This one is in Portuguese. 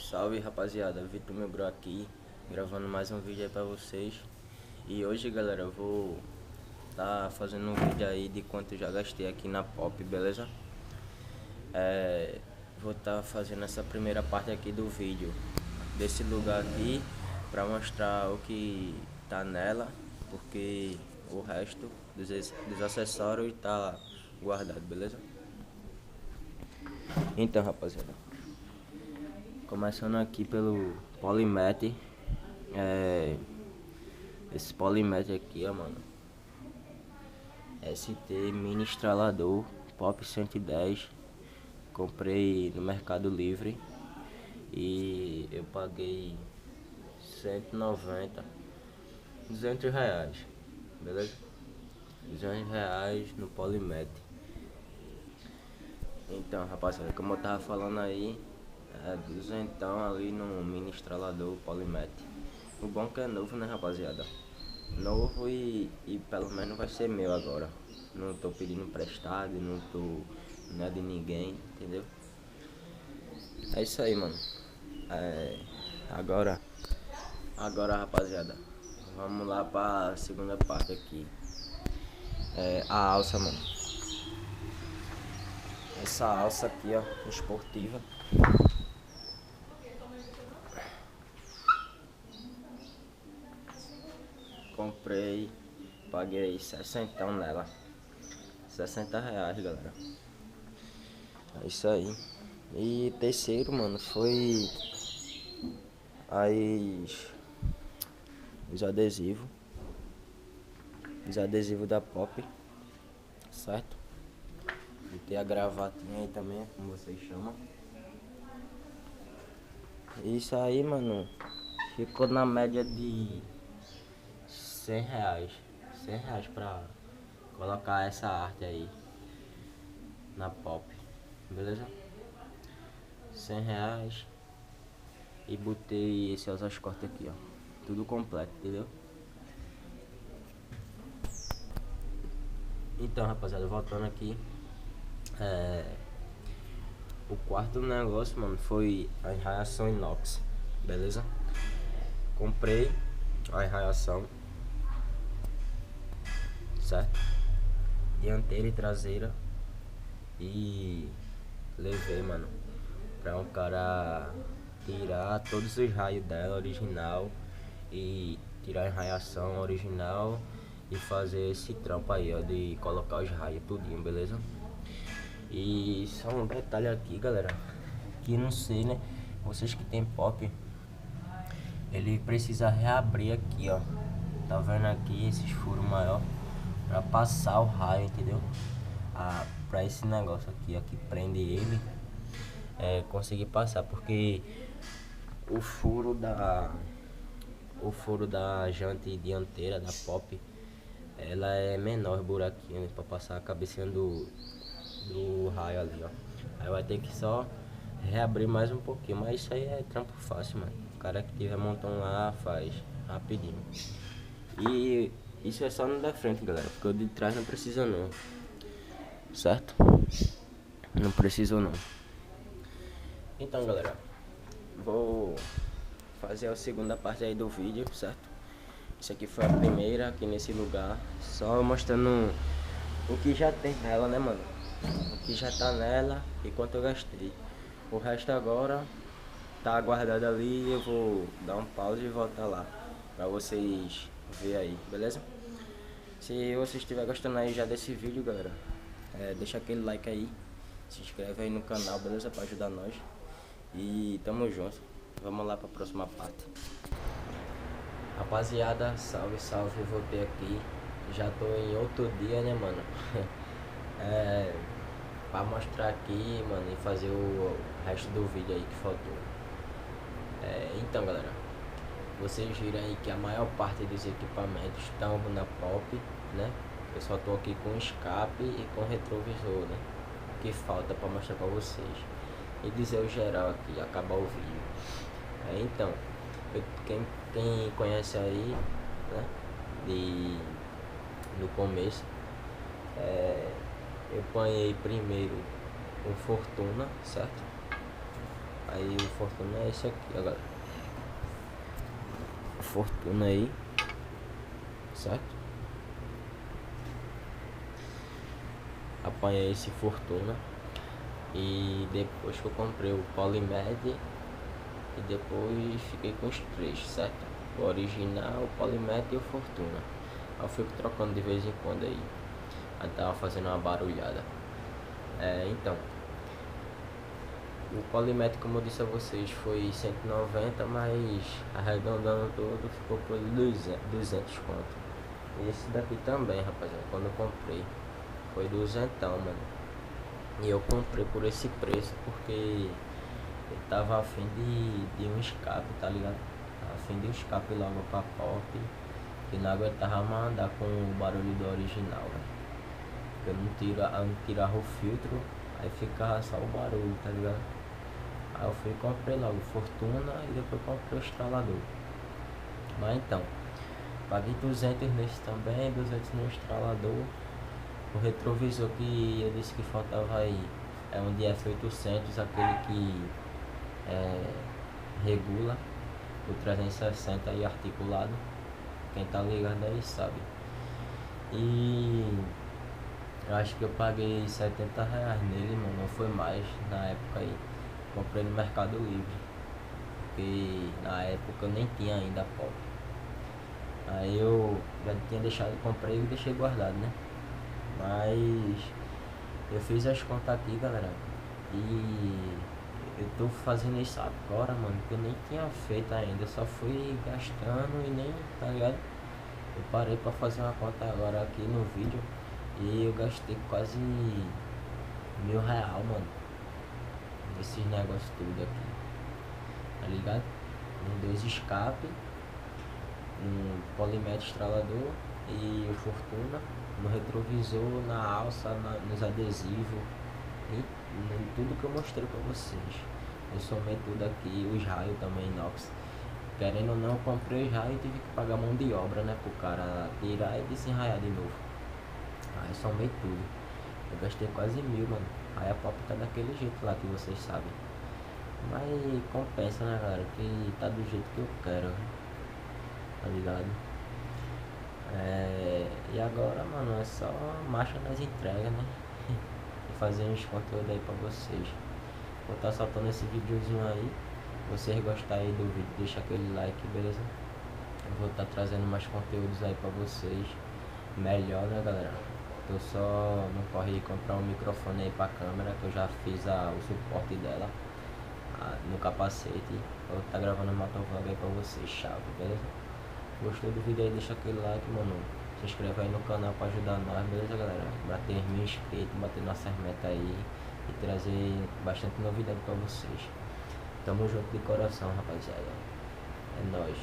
Salve rapaziada, Vitor Meu aqui, gravando mais um vídeo aí pra vocês. E hoje galera, eu vou fazendo um vídeo aí de quanto eu já gastei aqui na Pop, beleza? Vou fazendo essa primeira parte aqui do vídeo desse lugar aqui pra mostrar o que tá nela, porque o resto dos acessórios tá guardado, beleza? Então rapaziada, começando aqui pelo Polymat. Esse Polymat aqui, ó, mano, ST mini estralador Pop 110. Comprei no Mercado Livre e eu paguei 190, R$ 200, beleza? R$ 200 no Polymat. Então rapaziada, como eu tava falando aí, duzentão ali no mini estralador Polymat. O bom que é novo, né rapaziada? Novo e pelo menos vai ser meu agora. Não tô pedindo emprestado, não é de ninguém, entendeu? É isso aí, mano. Agora rapaziada, vamos lá pra segunda parte aqui. A alça, mano. Essa alça aqui, ó, esportiva. Comprei, paguei 60 nela. R$ 60, galera. É isso aí. E terceiro, mano, foi os adesivos. Os adesivos da Pop, certo? Botei a gravatinha aí também, como vocês chamam. Isso aí, mano, ficou na média de R$ 100. R$ 100 pra colocar essa arte aí na Pop, beleza? R$ 100. E botei esse osascorte aqui, ó, tudo completo, entendeu? Então rapaziada, voltando aqui, o quarto negócio, mano, foi a enraiação inox, beleza? Comprei a enraiação, certo? Dianteira e traseira. E levei, mano, pra um cara tirar todos os raios dela original e tirar a enraiação original e fazer esse trampo aí, ó, de colocar os raios tudinho, beleza? E só um detalhe aqui, galera, que não sei, né, vocês que tem Pop, ele precisa reabrir aqui, ó, tá vendo aqui esses furos maior pra passar o raio, entendeu? Pra esse negócio aqui, ó, que prende ele, conseguir passar, porque o furo da jante dianteira da Pop, ela é menor, buraquinho, né, pra passar a cabecinha do raio ali, ó. Aí vai ter que só reabrir mais um pouquinho, mas isso aí é trampo fácil, mano. O cara que tiver montão lá faz rapidinho. E isso é só no da frente, galera, porque o de trás não precisa não, certo? Não precisou não. Então galera, vou fazer a segunda parte aí do vídeo, certo? Isso aqui foi a primeira aqui nesse lugar, só mostrando o que já tem nela, né, mano? O que já tá nela e quanto eu gastei. O resto agora tá guardado ali e eu vou dar um pause e voltar lá pra vocês verem aí, beleza? Se você estiver gostando aí já desse vídeo, galera, deixa aquele like aí, se inscreve aí no canal, beleza? Pra ajudar nós. E tamo junto. Vamos lá pra próxima parte. Rapaziada, salve, salve, voltei aqui. Já tô em outro dia, né, mano? Pra mostrar aqui, mano, e fazer o resto do vídeo aí que faltou. Então, galera, vocês viram aí que a maior parte dos equipamentos estão na Pop, né? Eu só tô aqui com escape e com retrovisor, né? O que falta pra mostrar pra vocês. E dizer o geral aqui, acabar o vídeo. Então, quem conhece aí, né, no começo, eu apanhei primeiro um Fortuna, certo? Aí o Fortuna é esse aqui, ó, galera. Fortuna aí, certo? Apanhei esse Fortuna. E depois que eu comprei o Polymed, e depois fiquei com os três, certo? O original, o Polymed e o Fortuna. Eu fico trocando de vez em quando aí. Aí tava fazendo uma barulhada. Então, o Polymed, como eu disse a vocês, foi 190, mas arredondando todo ficou por 200 conto. E esse daqui também, rapaziada, quando eu comprei foi 200, mano. E eu comprei por esse preço porque eu tava afim de um escape, tá ligado? Tava afim de um escape logo pra pop, que não aguentava mais andar com o barulho do original, velho. Eu não tirava o filtro, aí ficava só o barulho, tá ligado? Aí eu fui e comprei logo Fortuna e depois comprei o estralador. Mas então, paguei 200 nesse também, 200 no estralador. O retrovisor que eu disse que faltava aí é um de F800, aquele que regula o 360 e articulado. Quem tá ligado aí sabe. E eu acho que eu paguei R$ 70 nele, mano, não foi mais na época aí. Comprei no Mercado Livre, porque na época eu nem tinha ainda pop. Aí eu já tinha deixado, comprei e deixei guardado, né? Mas eu fiz as contas aqui, galera, e eu tô fazendo isso agora, mano, que eu nem tinha feito ainda. Eu só fui gastando e nem, tá ligado? Eu parei pra fazer uma conta agora aqui no vídeo e eu gastei quase R$ 1.000, mano, nesses negócios tudo aqui, tá ligado? Em dois escapes, um Polymed estralador e o Fortuna, no retrovisor, na alça, nos adesivos e em tudo que eu mostrei pra vocês. Eu somei tudo aqui, os raios também inox. Querendo ou não, eu comprei os raios e tive que pagar mão de obra, né, pro cara tirar e desenraiar de novo. Aí somei tudo. Eu gastei quase 1.000, mano. Aí a pop tá daquele jeito lá que vocês sabem. Mas compensa, né, galera? Que tá do jeito que eu quero, tá ligado? E agora, mano, é só marcha nas entregas, né? E fazer uns conteúdos aí pra vocês. Vou estar soltando esse videozinho aí. Vocês gostarem aí do vídeo, deixa aquele like, beleza? Eu vou estar trazendo mais conteúdos aí pra vocês. Melhor, né, galera? Eu só não corri comprar um microfone aí pra câmera, que eu já fiz o suporte dela no capacete. Vou estar gravando uma motovlog aí pra vocês, chave, beleza? Gostou do vídeo aí, deixa aquele like, mano. Se inscreve aí no canal pra ajudar nós, beleza, galera? Bater 1.000 inscritos, bater nossas metas aí e trazer bastante novidade pra vocês. Tamo junto de coração, rapaziada. É nóis.